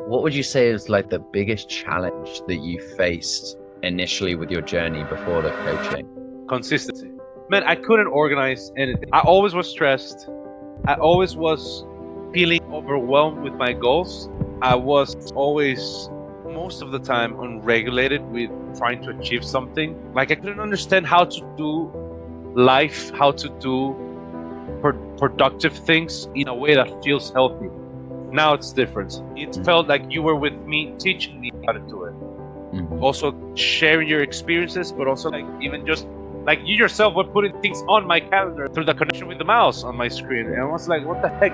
What would you say is like the biggest challenge that you faced initially with your journey before the coaching? Consistency. Man, I couldn't organize anything. I always was stressed. I always was feeling overwhelmed with my goals. I was always, most of the time, unregulated with trying to achieve something. Like I couldn't understand how to do life, how to do productive things in a way that feels healthy. Now it's different. It felt like you were with me, teaching me how to do it. Also sharing your experiences, but also like even just like you yourself were putting things on my calendar through the connection with the mouse on my screen. And I was like, what the heck?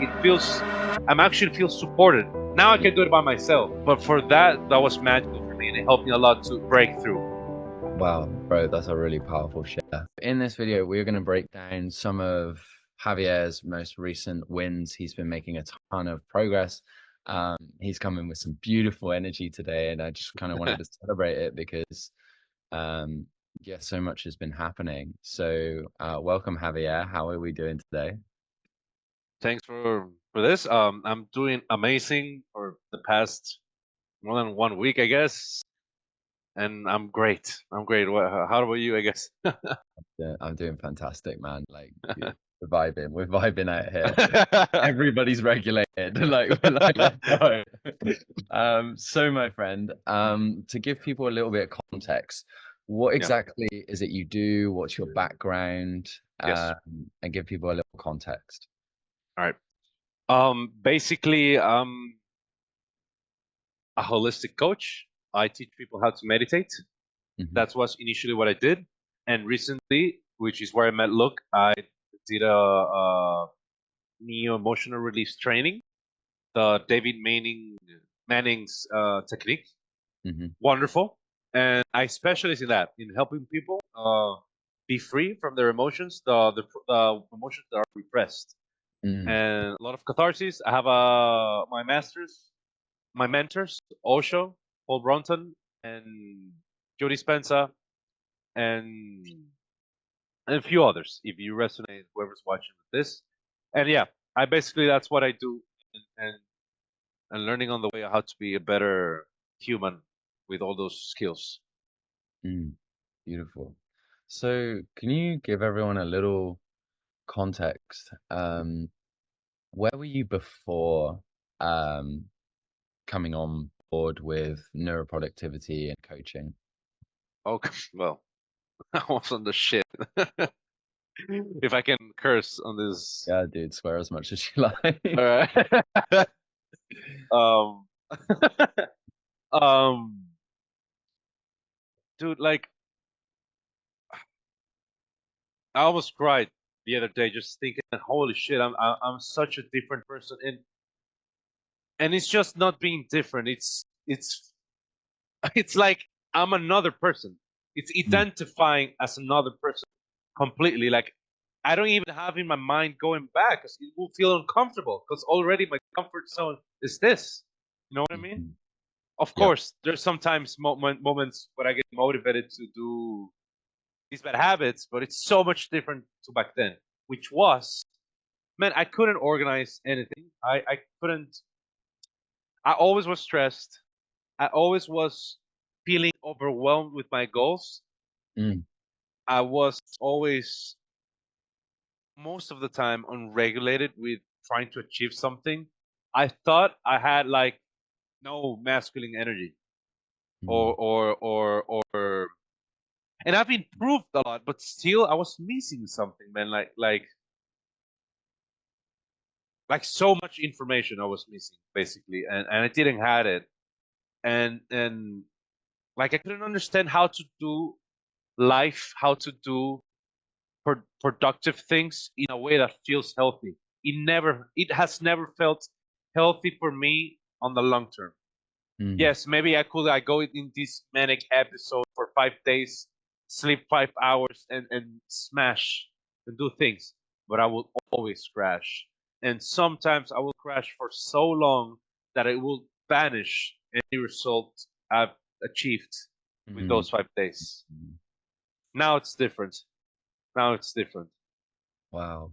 I'm actually feel supported. Now I can do it by myself. But for that was magical for me, and it helped me a lot to break through. Wow, bro, that's a really powerful share. In this video, we're going to break down some of Javier's most recent wins. He's been making a ton of progress. He's coming with some beautiful energy today, and I just kind of wanted to celebrate it because, yeah, so much has been happening. So, welcome, Javier. How are we doing today? Thanks for this. I'm doing amazing for the past more than 1 week, I guess. And I'm great. I'm great. How about you, I guess? Yeah, I'm doing fantastic, man. Like, we're vibing out here. Everybody's regulated. Like, we're like, let's go. So my friend, to give people a little bit of context, what exactly is it you do? What's your background? Yes. And give people a little context. All right. Basically, a holistic coach. I teach people how to meditate. That was initially what I did. And recently, which is where I met Luke, I did a neo-emotional release training, the David Manning's technique. Wonderful. And I specialize in that, in helping people be free from their emotions, the emotions that are repressed. And a lot of catharsis. I have my mentors, Osho, Paul Bronton, and Jody Spencer, and a few others. If you resonate, whoever's watching with this, and yeah, that's what I do, and learning on the way how to be a better human with all those skills. Beautiful. So, can you give everyone a little context? Where were you before coming on board with neuroproductivity and coaching? Oh well, I was on the shit. If I can curse on this. Yeah, dude, swear as much as you like. All right. um, um, dude, like I almost cried the other day just thinking, holy shit, I'm such a different person, and it's just not being different. It's like I'm another person. It's identifying as another person completely. Like I don't even have in my mind going back because it will feel uncomfortable because already my comfort zone is this. You know what I mean? Of course, there's sometimes moments when I get motivated to do these bad habits, but it's so much different to back then, which was, man, I couldn't organize anything. I couldn't. I always was stressed. I always was feeling overwhelmed with my goals. I was always, most of the time, unregulated with trying to achieve something. I thought I had like no masculine energy, or, and I've improved a lot, but still I was missing something, man. Like so much information I was missing, basically, and I didn't had it, and like I couldn't understand how to do life, how to do productive things in a way that feels healthy. It has never felt healthy for me on the long term. Yes, maybe I go in this manic episode for 5 days, sleep 5 hours, and smash and do things, but I will always crash. And sometimes I will crash for so long that it will vanish any result I've achieved with those 5 days. Now it's different. Now it's different. Wow.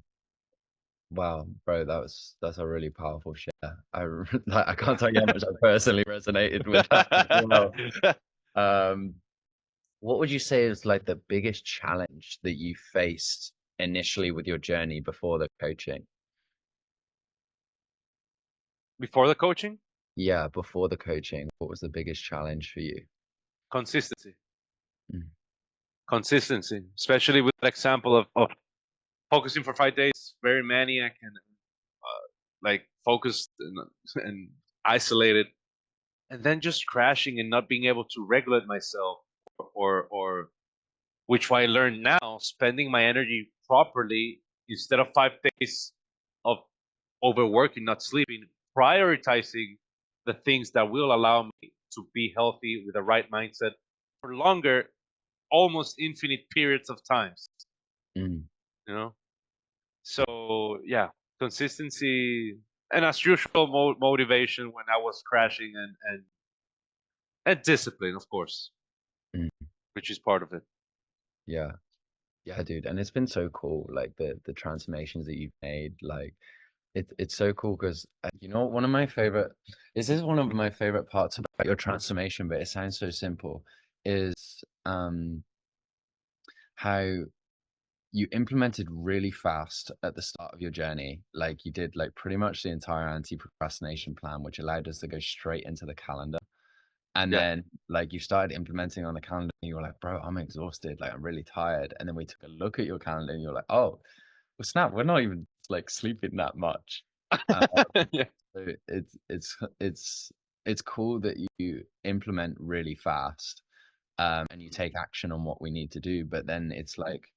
Wow, bro, that's a really powerful share. Like, I can't tell you how much I personally resonated with that as well. Um, what would you say is like the biggest challenge that you faced initially with your journey before the coaching? Before the coaching, Yeah, before the coaching, what was the biggest challenge for you? consistency. Mm. Consistency, especially with that example of focusing for 5 days, very maniac and like focused and isolated, and then just crashing and not being able to regulate myself, or which I learned now, spending my energy properly instead of 5 days of overworking, not sleeping, prioritizing the things that will allow me to be healthy with the right mindset for longer, almost infinite periods of times, Mm. you know? So yeah, consistency and as usual, motivation when I was crashing, and discipline, of course, Mm. which is part of it. Yeah. Yeah, dude. And it's been so cool, like the transformations that you've made. Like it's so cool because you know one of my favorite this is one of my favorite parts about your transformation, but it sounds so simple, is how you implemented really fast at the start of your journey. Like you did like pretty much the entire anti-procrastination plan, which allowed us to go straight into the calendar. And Yeah. then like you started implementing on the calendar and you were like, bro, I'm exhausted, like I'm really tired. And then we took a look at your calendar and you're like, oh, well, snap, we're not even like sleeping that much. Um, Yeah. so it's cool that you implement really fast, and you take action on what we need to do. But then it's like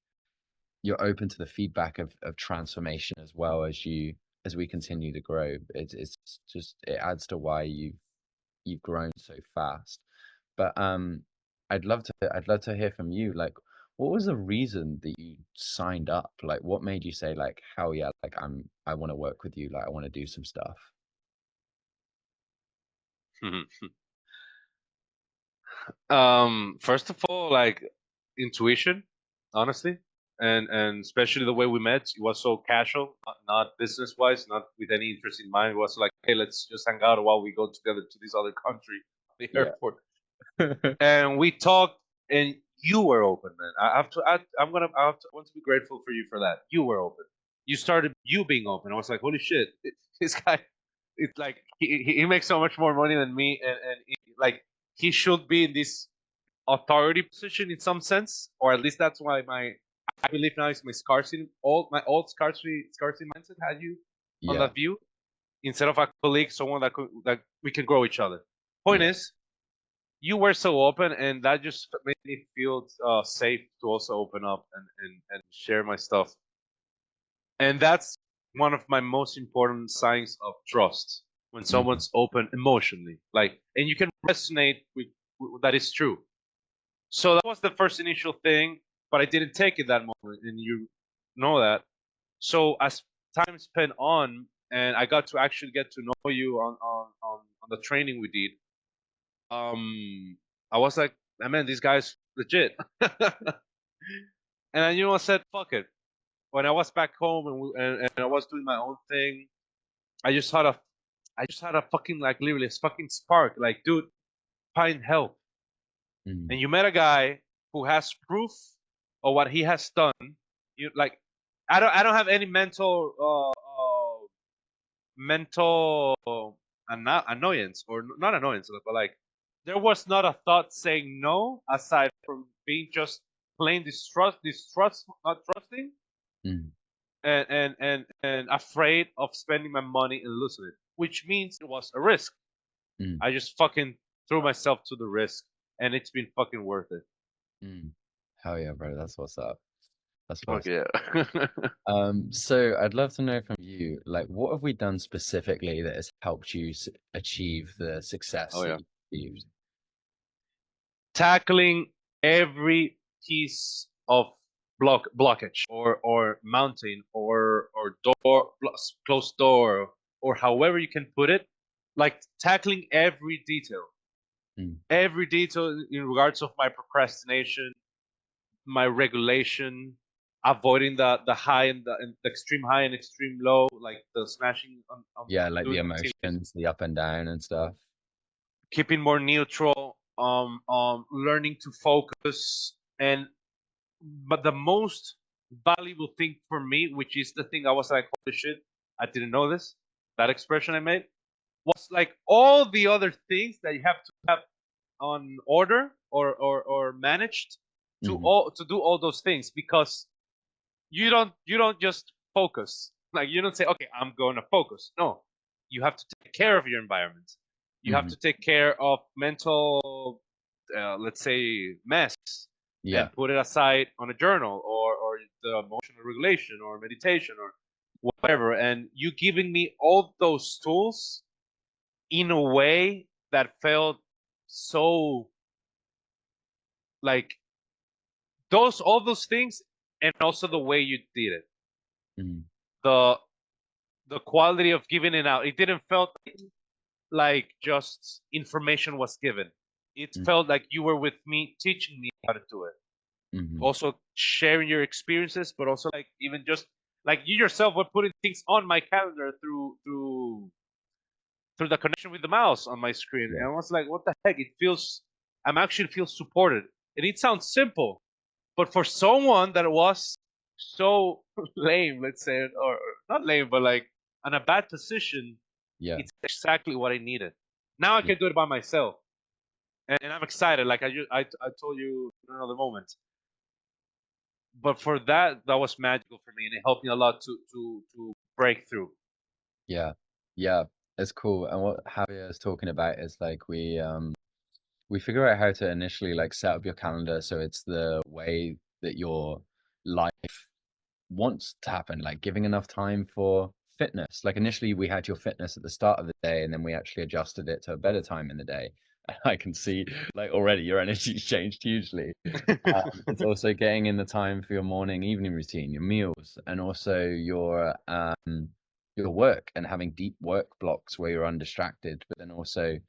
you're open to the feedback of transformation as well as we continue to grow. It's just it adds to why you've grown so fast. But I'd love to hear from you. Like, what was the reason that you signed up? Like, what made you say like, hell yeah, like I want to work with you. Like, I want to do some stuff. First of all, like intuition, honestly, and especially the way we met, it was so casual, not business wise, not with any interest in mind. It was like, hey, let's just hang out while we go together to this other country, the Yeah. airport, and we talked, and you were open, man. I have to, I want to be grateful for you for that. You were open. You started you being open. I was like, holy shit, this guy, it's like he makes so much more money than me, and like he should be in this authority position in some sense, or at least that's why my I believe now is my old scarcity mindset had you on Yeah. that view instead of a colleague, someone that we can grow each other. Point Yeah. is, you were so open, and that just made me feel safe to also open up and share my stuff. And that's one of my most important signs of trust, when Mm. someone's open emotionally, like, and you can resonate with that is true. So that was the first initial thing, but I didn't take it that moment, and you know that. So as time spent on, and I got to actually get to know you on the training we did, I was like, man, this guy's legit. And then, I said, fuck it. When I was back home, and I was doing my own thing, I just had a fucking, like, literally a fucking spark. Like, dude, find help. Mm. And you met a guy who has proof of what he has done. You like, I don't have any mental annoyance, or not annoyance, but like, there was not a thought saying no aside from being just plain distrust, not trusting, Mm. and afraid of spending my money and losing it, which means it was a risk. Mm. I just fucking threw myself to the risk, and it's been fucking worth it. Mm. Hell yeah, bro. That's what's up. That's Fuck what's yeah. so I'd love to know from you, like, what have we done specifically that has helped you achieve the success Oh that yeah. you've achieved? Tackling every piece of blockage, or mountain, or closed door, or however you can put it, like tackling Mm. every detail in regards of my procrastination, my regulation. avoiding the high and the extreme high and extreme low, like the smashing on Yeah, like the doing activities. emotions, the up and down and stuff. Keeping more neutral, learning to focus, but the most valuable thing for me, which is the thing I was like, holy shit, I didn't know this. That expression I made was like all the other things that you have to have on order or managed Hmm. to do all those things, because you don't just focus. Like, you don't say, okay, I'm going to focus. No, you have to take care of your environment. You have Hmm. to take care of mental, let's say, mess, Yeah. and put it aside on a journal, or the emotional regulation or meditation or whatever. And you giving me all those tools in a way that felt so like all those things, and also the way you did it, Hmm. the the quality of giving it out. It didn't felt like just information was given. It felt like you were with me, teaching me how to do it. Hmm. Also sharing your experiences, but also like even just like you yourself were putting things on my calendar through the connection with the mouse on my screen. Yeah. And I was like, what the heck? I'm actually feel supported. And it sounds simple, but for someone that was so lame, let's say, or not lame, but like in a bad position, Yeah. it's exactly what I needed. Now I Yeah. can do it by myself, and I'm excited. Like I told you in another moment. But for that, that was magical for me, and it helped me a lot to break through. Yeah. Yeah. It's cool. And what Javier is talking about is like we figure out how to initially like set up your calendar so it's the way that your life wants to happen, like giving enough time for fitness. Like initially we had your fitness at the start of the day and then we actually adjusted it to a better time in the day. And I can see like already your energy's changed hugely. It's also getting in the time for your morning, evening routine, your meals, and also your work and having deep work blocks where you're undistracted, but then also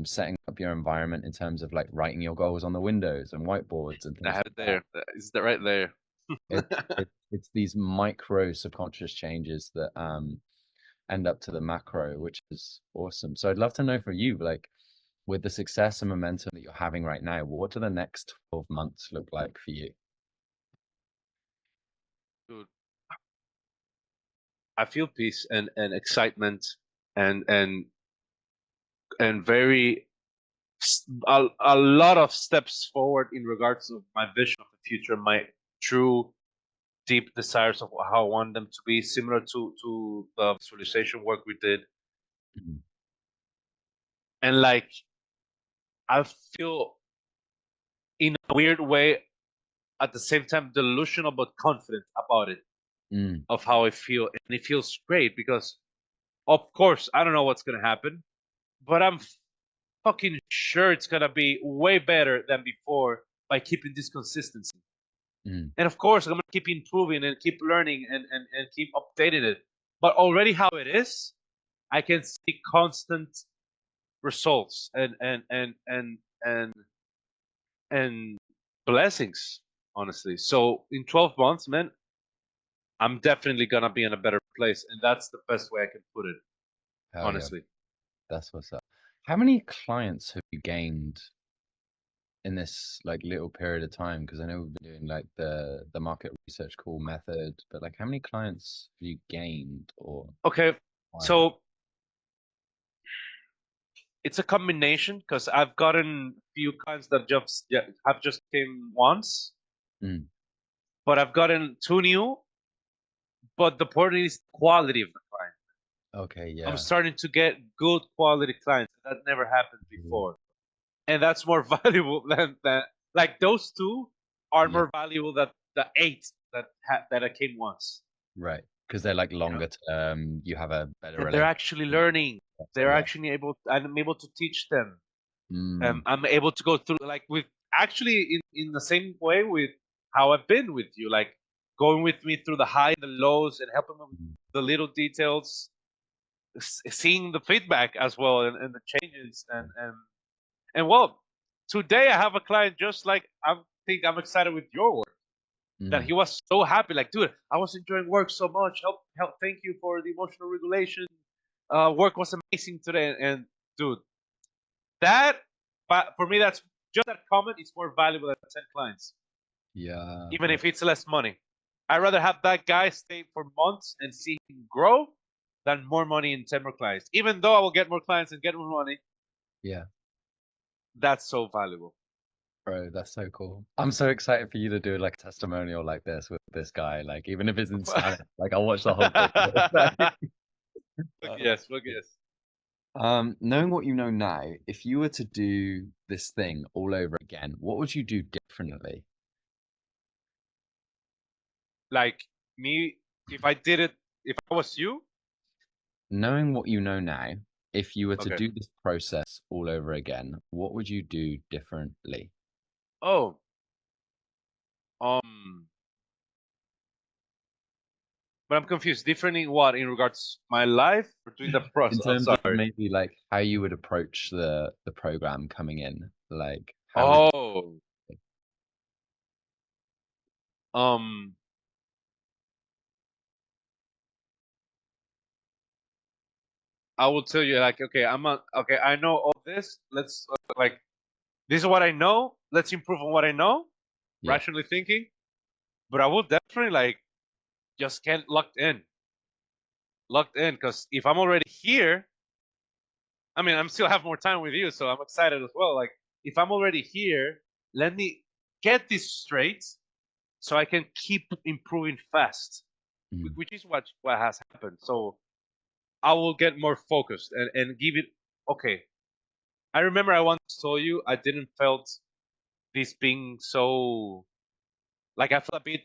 setting up your environment in terms of like writing your goals on the windows and whiteboards and I things have like it that. there. Is that right there? It's these micro subconscious changes that end up to the macro, which is awesome. So I'd love to know for you, like with the success and momentum that you're having right now, what do the next 12 months look like for you? Dude, I feel peace and excitement, and and and a lot of steps forward in regards of my vision of the future, my true deep desires of how I want them to be, similar to the visualization work we did. Mhm. And like, I feel in a weird way at the same time delusional but confident about it, Mm, of how I feel. And it feels great because, of course, I don't know what's going to happen, but I'm fucking sure it's going to be way better than before by keeping this consistency. mm, And of course, I'm going to keep improving and keep learning and keep updating it. But already how it is, I can see constant results and blessings, honestly. So in 12 months, man, I'm definitely gonna be in a better place, and that's the best way I can put it, hell yeah, honestly. that's what's up. How many clients have you gained in this like little period of time? Because I know we've been doing like the market research call method, but like how many clients have you gained or Okay, acquired? so it's a combination because I've gotten few clients that just have just came once, Mm, but I've gotten two new. But the point is quality of the client. okay, I'm yeah. starting to get good quality clients. That never happened Mm, before, and that's more valuable than that. Like those two are yeah, more valuable than the eight that I came once. right. Because they're like You know, longer term, you have a better and they're relationship. actually learning. They're Yeah. actually able. I'm able to teach them. Mm, I'm able to go through like with actually in the same way with how I've been with you, like going with me through the high and the lows and helping me with mm, the little details, seeing the feedback as well, and the changes and well, today I have a client just like I think I'm excited with your work. that he was so happy. Like, dude, I was enjoying work so much. Help. Thank you for the emotional regulation. Work was amazing today. And dude, that, but for me, that's just that comment is more valuable than 10 clients. Yeah. Even if it's less money. I'd rather have that guy stay for months and see him grow than more money in 10 more clients. Even though I will get more clients and get more money, Yeah. that's so valuable. Bro, that's so cool. I'm so excited for you to do like a testimonial like this with this guy. Like, even if it's in Spanish, like I'll watch the whole thing. Yes, look, yes. Knowing what you know now, if you were to do this thing all over again, what would you do differently? Like me, if I did it, if I was you, Knowing what you know now, if you were to okay. do this process all over again, what would you do differently? Oh, um, but I'm confused. Different in what? In regards my life or doing the In process? I'm terms of sorry. maybe like how you would approach the program coming in, like how would Oh, um, I will tell you like, okay, okay. I know all this. Let's like, this is what I know. Let's improve on what I know. yeah. Rationally thinking, but I will definitely like just get locked in. Because if I'm already here, I mean, I'm still have more time with you, so I'm excited as well. Like, if I'm already here, let me get this straight, so I can keep improving fast, Mm, which is what has happened. So I will get more focused and give it. Okay, I remember I once told you I didn't felt this being so like I felt a bit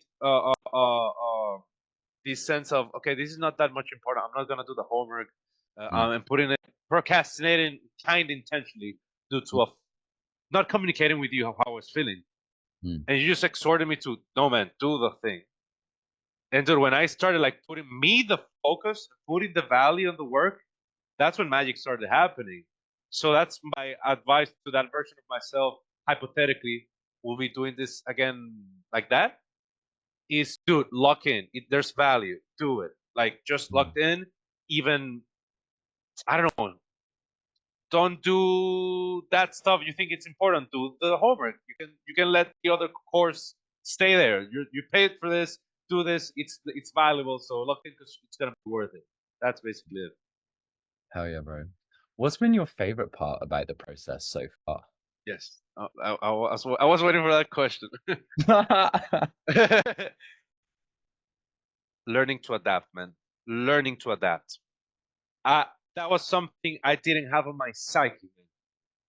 this sense of, okay, this is not that much important. I'm not gonna do the homework. mm, I'm putting it procrastinating kind intentionally due to not communicating with you how I was feeling, mm, and you just exhorted me to, no man, do the thing. And dude, when I started like putting me the focus, putting the value on the work, that's when magic started happening. So that's my advice to that version of myself. Hypothetically, will be doing this again like that? Is, dude, lock in. There's value. Do it. Like, just mm. locked in. Even, I don't know. Don't do that stuff you think it's important. Do the homework. You can let the other course stay there. You paid for this. Do this. It's valuable. So lock in because it's gonna be worth it. That's basically it. Hell yeah, bro. What's been your favorite part about the process so far? Yes. I was waiting for that question. Learning to adapt, man. Learning to adapt. Uh, that was something I didn't have on my psyche, man.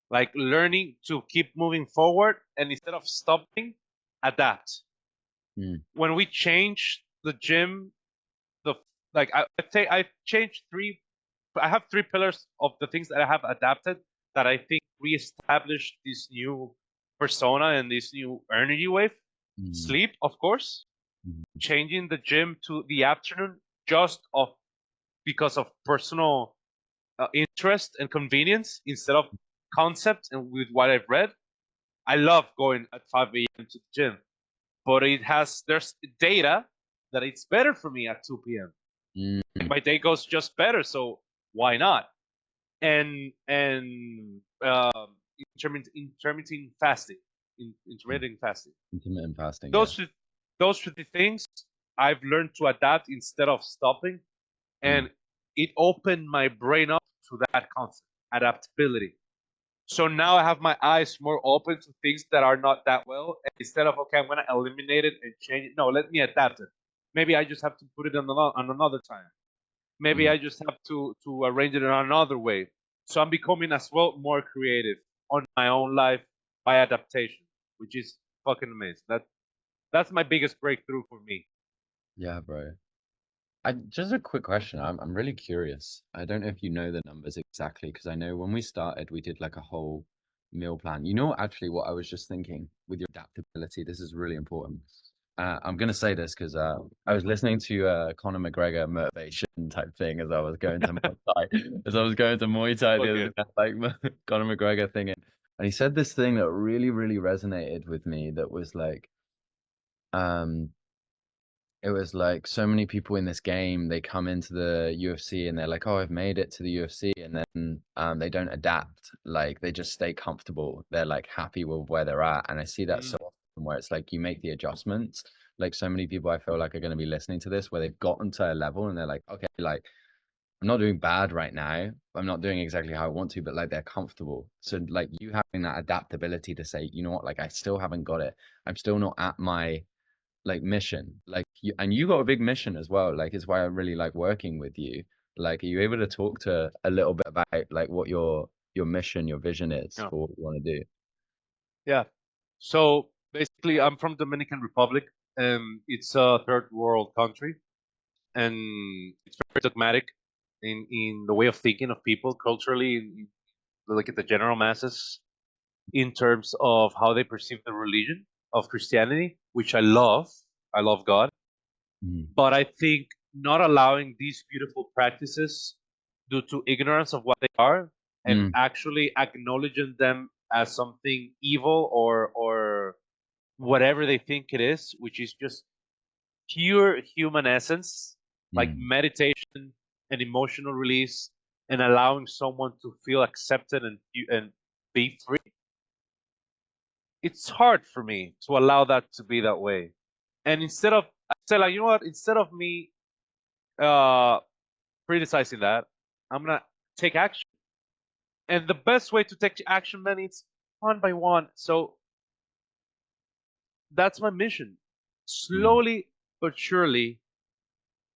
Like, learning to keep moving forward and instead of stopping, adapt. Mm, When we changed the gym, the like I changed three. I have three pillars of the things that I have adapted that I think reestablished this new persona and this new energy wave. mm, Sleep, of course, mm, changing the gym to the afternoon just of because of personal interest and convenience instead of concept and with what I've read. I love going at 5 a.m. to the gym, but there's data that it's better for me at 2 p.m. mm, My day goes just better, so why not? And intermittent fasting, mm. intermittent fasting. Intermittent fasting, yeah. Those are, those are the things I've learned to adapt instead of stopping, Mm, and it opened my brain up to that concept, adaptability. So now I have my eyes more open to things that are not that well. And instead of, okay, I'm going to eliminate it and change it. No, let me adapt it. Maybe I just have to put it on another time. Maybe mm. I just have to arrange it in another way. So I'm becoming as well more creative on my own life by adaptation, which is fucking amazing. That's my biggest breakthrough for me. Yeah, bro. I just a quick question. I'm really curious. I don't know if you know the numbers exactly, because I know when we started, we did like a whole meal plan. You know, actually, what I was just thinking with your adaptability, this is really important. I'm gonna say this because I was listening to Conor McGregor motivation type thing as I was going to Muay Thai, as I was going to Muay Thai the other Okay. day, like Conor McGregor thing, and he said this thing that really, really resonated with me. That was like, um it was like so many people in this game, they come into the UFC and they're like, oh, I've made it to the UFC, and then they don't adapt. Like they just stay comfortable. They're like happy with where they're at. And I see that so Mm. often where it's like you make the adjustments. Like so many people I feel like are going to be listening to this where they've gotten to a level and they're like, okay, like I'm not doing bad right now. I'm not doing exactly how I want to, but like they're comfortable. So like you having that adaptability to say, you know what, like I still haven't got it. I'm still not at my like mission. Like you, and you got a big mission as well. Like it's why I really like working with you. Like are you able to talk to a little bit about like what your mission, your vision is Yeah. for what you want to do? Yeah. So basically, I'm from Dominican Republic. It's a third world country, and it's very dogmatic in the way of thinking of people culturally, like at the general masses, in terms of how they perceive the religion of Christianity, which I love. I love God, Mm, but I think not allowing these beautiful practices due to ignorance of what they are and mm, actually acknowledging them as something evil or whatever they think it is, which is just pure human essence, like mm, meditation and emotional release, and allowing someone to feel accepted and be free. It's hard for me to allow that to be that way. And instead of I said like, you know what? Instead of me uh criticizing that, I'm gonna take action. And the best way to take action, man, it's one by one. So that's my mission. mm, Slowly but surely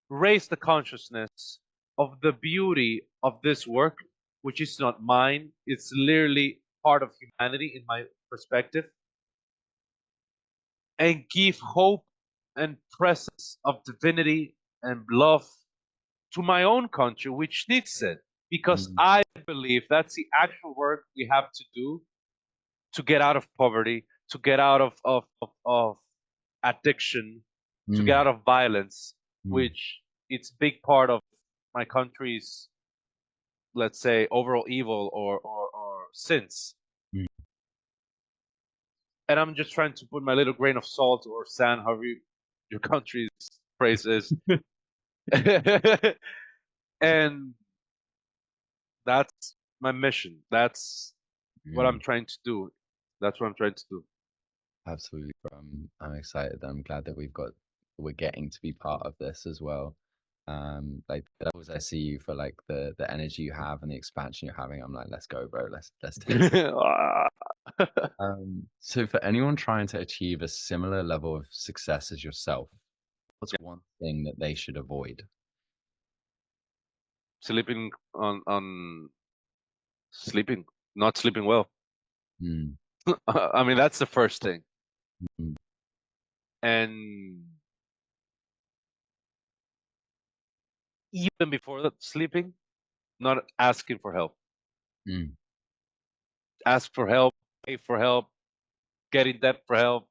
raise the consciousness of the beauty of this work, which is not mine. It's literally part of humanity in my perspective, and give hope and presence of divinity and love to my own country, which needs it. Because mm, I believe that's the actual work we have to do to get out of poverty, to get out of addiction, to get mm, out of violence, mm, which it's big part of my country's, let's say, overall evil or sins. mm. And I'm just trying to put my little grain of salt or sand, however your country's phrase is. And that's my mission. That's what I'm Mm. trying to do. That's what I'm trying to do. Absolutely, bro. I'm excited. I'm glad that we're getting to be part of this as well. Like the levels I see you for like the energy you have and the expansion you're having, I'm like, let's go, bro. Let's take it. So for anyone trying to achieve a similar level of success as yourself, what's one thing that they should avoid? Sleeping on sleeping, not sleeping well. Mm, I mean, that's the first thing. mm, And even before that, sleeping, not asking for help. mm, Ask for help, pay for help, get in debt for help.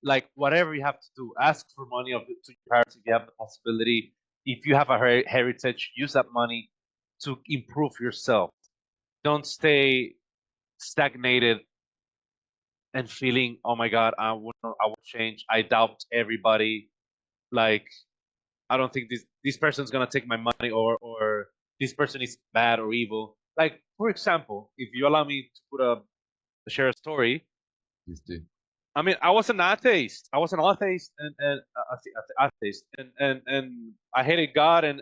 Like whatever you have to do, ask for money to your parents if you have the possibility. If you have a heritage, use that money to improve yourself. Don't stay stagnated and feeling, oh my God, I will change. I doubt everybody. Like I don't think this person's gonna take my money or this person is bad or evil. Like for example, if you allow me to share a story. please do. I mean, I was an atheist. I was an atheist and atheist and I hated God and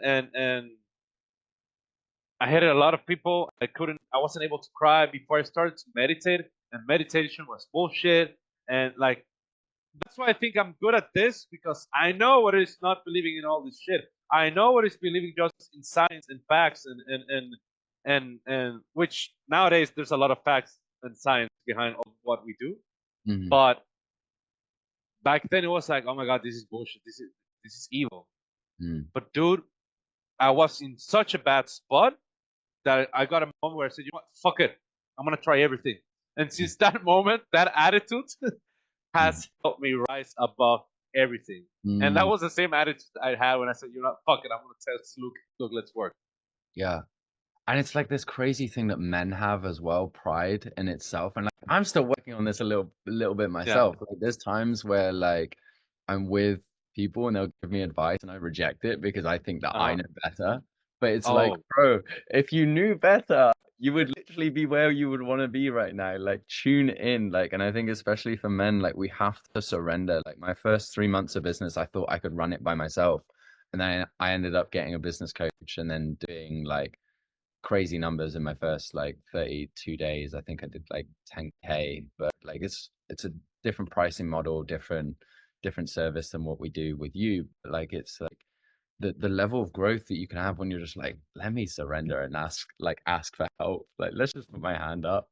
I hated a lot of people. I wasn't able to cry before I started to meditate, and meditation was bullshit. And like that's why I think I'm good at this because I know what it is not believing in all this shit. I know what is believing just in science and facts and which nowadays there's a lot of facts and science behind all what we do. Mm, But back then it was like, oh my God, this is bullshit. This is evil. mm, But dude, I was in such a bad spot that I got a moment where I said, you know what, fuck it, I'm gonna try everything. And since that moment, that attitude mm, has helped me rise above everything. And that mm. was the same attitude I had when I said, you know what, fuck it, I'm gonna tell look, let's work. Yeah. And it's like this crazy thing that men have as well, pride in itself. And like I'm still working on this a little bit Yeah. myself. Like there's times where like I'm with people and they'll give me advice and I reject it because I think that I Uh-huh. know better. But it's like, Oh, bro, if you knew better, you would literally be where you would want to be right now. Like tune in. Like, and I think especially for men, like we have to surrender. Like my first 3 months of business, I thought I could run it by myself. And then I ended up getting a business coach and then doing like crazy numbers in my first like 32 days. I think I did like 10K, but like it's a different pricing model, different service than what we do with you. But like it's like the level of growth that you can have when you're just like, let me surrender and ask for help. Like let's just put my hand up.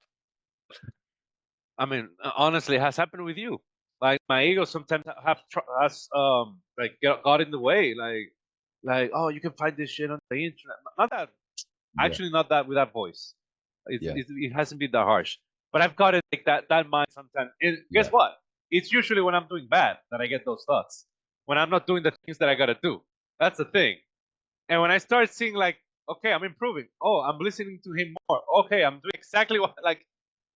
I mean, honestly, it has happened with you. Like my ego sometimes has like got in the way. Like oh, you can find this shit on the internet. Not that Yeah, actually, not that with that voice. yeah, It hasn't been that harsh. But I've got it like that mind sometimes. And guess yeah. what? It's usually when I'm doing bad that I get those thoughts. When I'm not doing the things that I gotta do. That's the thing. And when I start seeing like, okay, I'm improving. Oh, I'm listening to him more. Okay, I'm doing exactly what like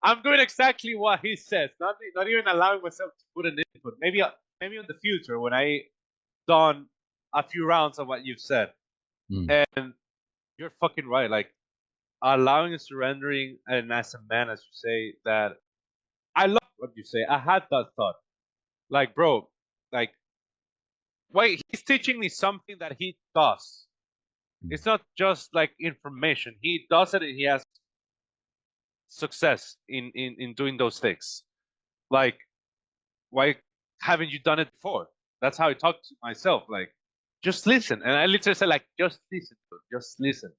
I'm doing exactly what he says. Not even allowing myself to put an input. Maybe in the future when I done a few rounds of what you've said. Mm, And you're fucking right. Like allowing and surrendering, and as a man, as you say, that I love what you say. I had that thought. Like, bro, like wait, he's teaching me something that he does. mm, It's not just like information. He does it and he has success in doing those things. Like, why haven't you done it before? That's how I talk to myself. Like, just listen. And I literally say, like, just listen, dude. Just listen.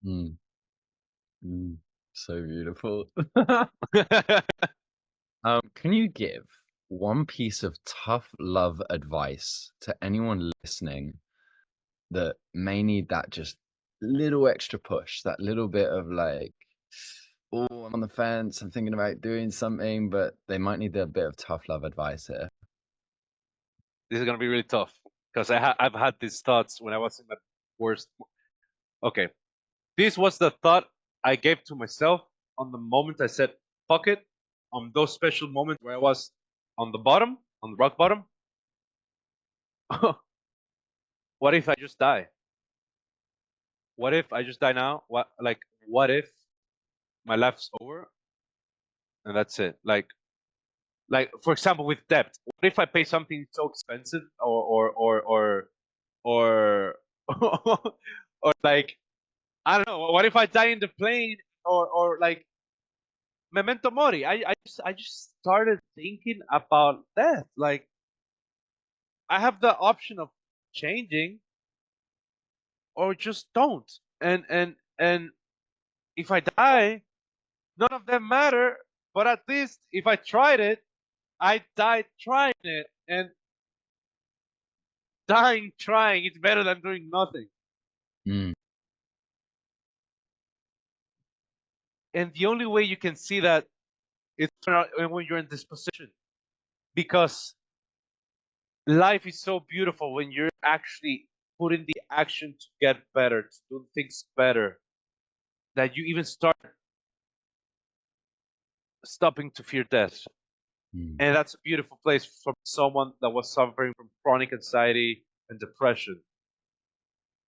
mm, mm. So beautiful. Can you give one piece of tough love advice to anyone listening that may need that just little extra push, that little bit of like, oh, I'm on the fence, I'm thinking about doing something, but they might need a bit of tough love advice here. This is gonna be really tough because I've had these thoughts when I was in my worst. Okay, this was the thought I gave to myself on the moment I said fuck it. On those special moments where I was on the bottom, on the rock bottom. What if I just die? What if I just die now? What if my life's over and that's it? Like for example with debt. What if I pay something so expensive or or like I don't know. What if I die in the plane or like memento mori? I just started thinking about death. Like I have the option of changing or just don't. And if I die, none of them matter. But at least if I tried it, I died trying it, and dying trying is better than doing nothing. Mm, And the only way you can see that is when you're in this position, because life is so beautiful when you're actually putting the action to get better, to do things better, that you even start stopping to fear death. mm, And that's a beautiful place for someone that was suffering from chronic anxiety and depression.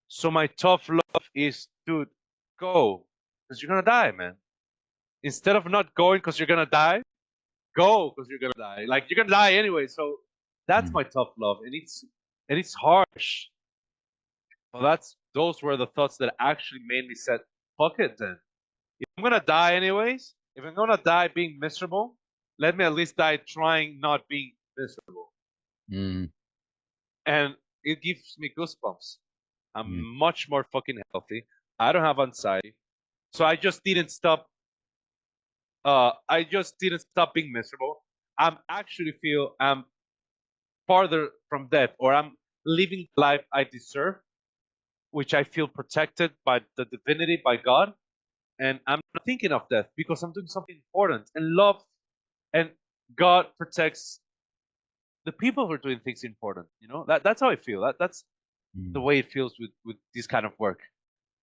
So my tough love is, dude, go, because you're gonna die, man. Instead of not going because you're gonna die, go because you're gonna die. Like you're gonna die anyway. So that's mm, my tough love, and it's harsh. Well, those were the thoughts that actually made me say, "Fuck it, then. If I'm gonna die anyways, if I'm gonna die being miserable, let me at least die trying not being miserable." mm, And it gives me goosebumps. mm, I'm much more fucking healthy. I don't have anxiety, so I just didn't stop. I just didn't stop being miserable. I'm actually feel I'm farther from death, or I'm living the life I deserve, which I feel protected by the divinity, by God, and I'm not thinking of death because I'm doing something important and love, and God protects the people who are doing things important. That's how I feel. That's the mm, way it feels with this kind of work.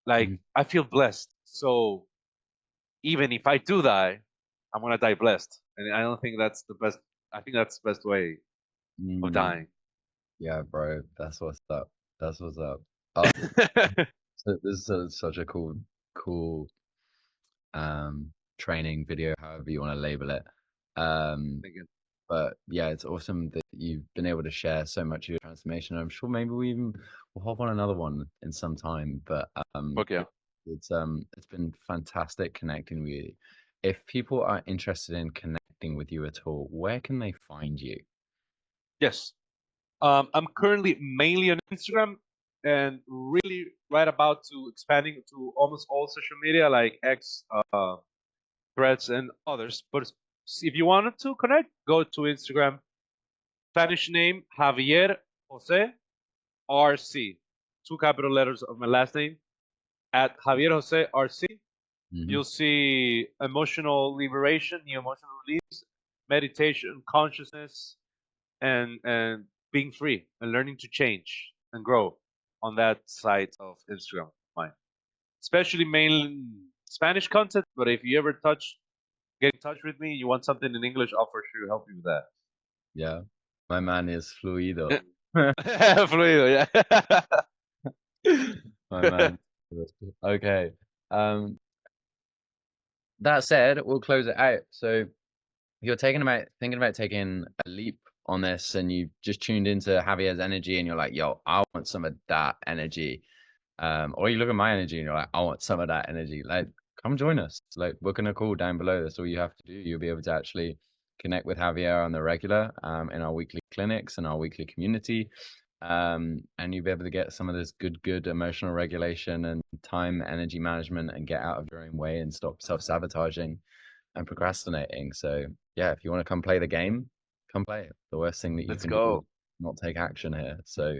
Like mm, I feel blessed. So even if I do die, I'm gonna die blessed, and I don't think that's the best. I think that's the best way of mm. dying. Yeah, bro, that's what's up. That's what's up. Oh, so this is such a cool training video, however you want to label it. Um, Thank you. but yeah, it's awesome that you've been able to share so much of your transformation. I'm sure maybe we'll hop on another one in some time. But Fuck yeah. it's been fantastic connecting with you. If people are interested in connecting with you at all, where can they find you? Yes. I'm currently mainly on Instagram and really right about to expanding to almost all social media like X, Threads, and others. But if you wanted to connect, go to Instagram. Spanish name Javier Jose RC. Two capital letters of my last name at Javier Jose RC. Hmm. You'll see emotional liberation, new emotional release, meditation, consciousness, and being free and learning to change and grow on that side of Instagram of mine. Especially mainly Spanish content, but if you ever get in touch with me, you want something in English, I'll for sure help you with that. Yeah, my man is fluido. Fluido, yeah. My man. Okay. Um, that said, we'll close it out. So if you're thinking about taking a leap on this and you just tuned into Javier's energy and you're like, yo, I want some of that energy. Or you look at my energy and you're like, I want some of that energy. Like, come join us. Like, book in a call down below. That's all you have to do. You'll be able to actually connect with Javier on the regular, in our weekly clinics and our weekly community. And you'll be able to get some of this good emotional regulation and time energy management and get out of your own way and stop self-sabotaging and procrastinating. So yeah, if you want to come play the game, come play it. The worst thing that you Let's can do is go. not take action here. So